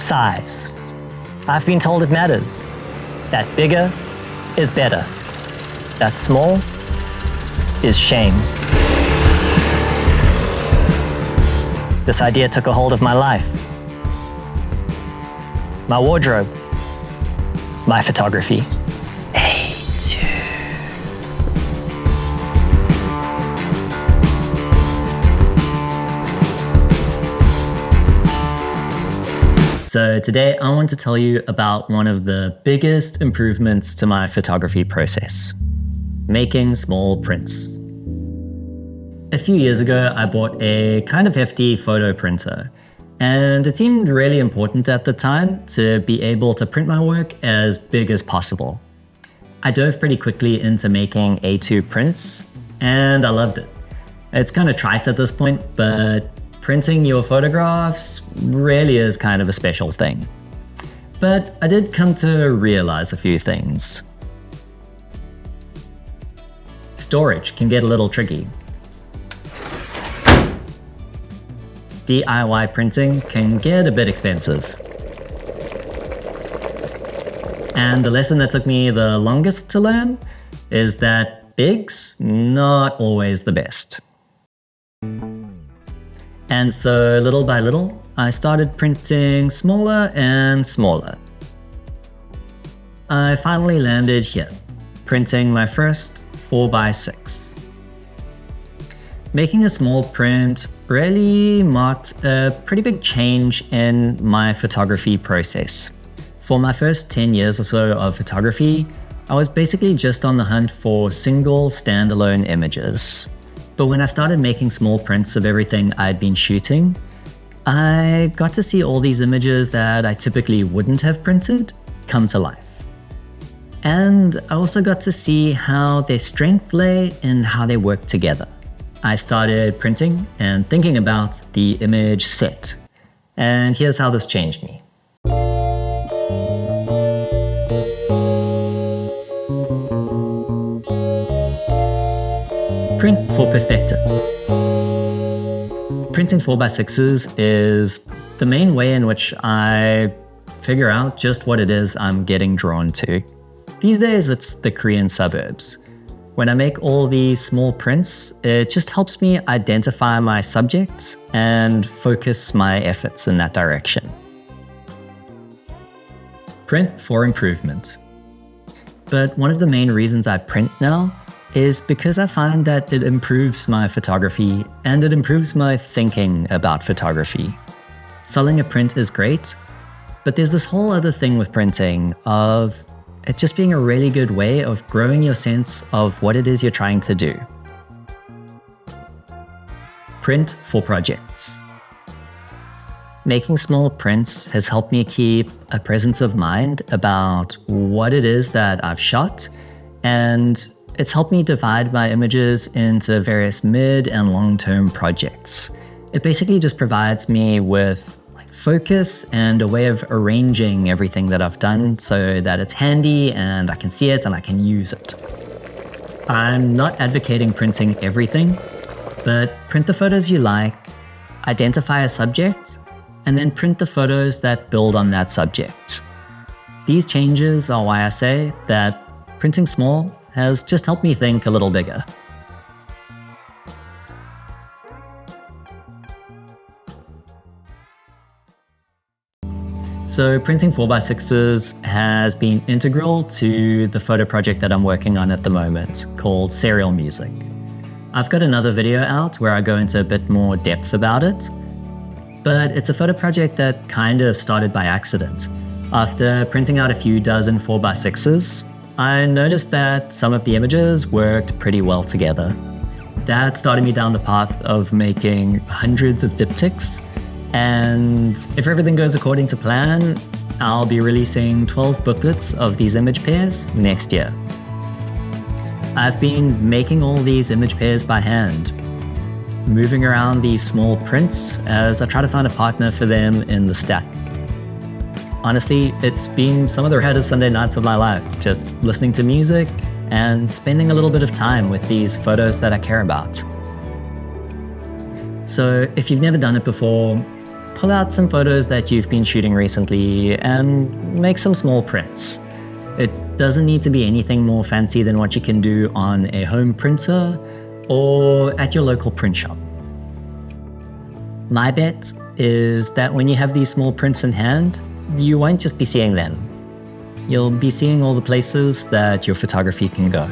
Size. I've been told it matters. That bigger is better. That small is shame. This idea took a hold of my life, my wardrobe, my photography. So today I want to tell you about one of the biggest improvements to my photography process: making small prints. A few years ago, I bought a kind of hefty photo printer, and it seemed really important at the time to be able to print my work as big as possible. I dove pretty quickly into making A2 prints, and I loved it. It's kind of trite at this point, but printing your photographs really is kind of a special thing. But I did come to realize a few things. Storage can get a little tricky. DIY printing can get a bit expensive. And the lesson that took me the longest to learn is that big's not always the best. And so little by little, I started printing smaller and smaller. I finally landed here, printing my first 4x6. Making a small print really marked a pretty big change in my photography process. For my first 10 years or so of photography, I was basically just on the hunt for single standalone images. But when I started making small prints of everything I'd been shooting, I got to see all these images that I typically wouldn't have printed come to life. And I also got to see how their strength lay in how they work together. I started printing and thinking about the image set. And here's how this changed me. Print for perspective. Printing 4x6s is the main way in which I figure out just what it is I'm getting drawn to. These days, it's the Korean suburbs. When I make all these small prints, it just helps me identify my subjects and focus my efforts in that direction. Print for improvement. But one of the main reasons I print now is because I find that it improves my photography and it improves my thinking about photography. Selling a print is great, but there's this whole other thing with printing of it just being a really good way of growing your sense of what it is you're trying to do. Print for projects. Making small prints has helped me keep a presence of mind about what it is that I've shot, and it's helped me divide my images into various mid and long-term projects. It basically just provides me with focus and a way of arranging everything that I've done so that it's handy and I can see it and I can use it. I'm not advocating printing everything, but print the photos you like, identify a subject, and then print the photos that build on that subject. These changes are why I say that printing small has just helped me think a little bigger. So printing 4x6s has been integral to the photo project that I'm working on at the moment, called Serial Music. I've got another video out where I go into a bit more depth about it, but it's a photo project that kind of started by accident. After printing out a few dozen 4x6s, I noticed that some of the images worked pretty well together. That started me down the path of making hundreds of diptychs. And if everything goes according to plan, I'll be releasing 12 booklets of these image pairs next year. I've been making all these image pairs by hand, moving around these small prints as I try to find a partner for them in the stack. Honestly, it's been some of the reddest Sunday nights of my life, just listening to music and spending a little bit of time with these photos that I care about. So if you've never done it before, pull out some photos that you've been shooting recently and make some small prints. It doesn't need to be anything more fancy than what you can do on a home printer or at your local print shop. My bet is that when you have these small prints in hand, you won't just be seeing them. You'll be seeing all the places that your photography can go.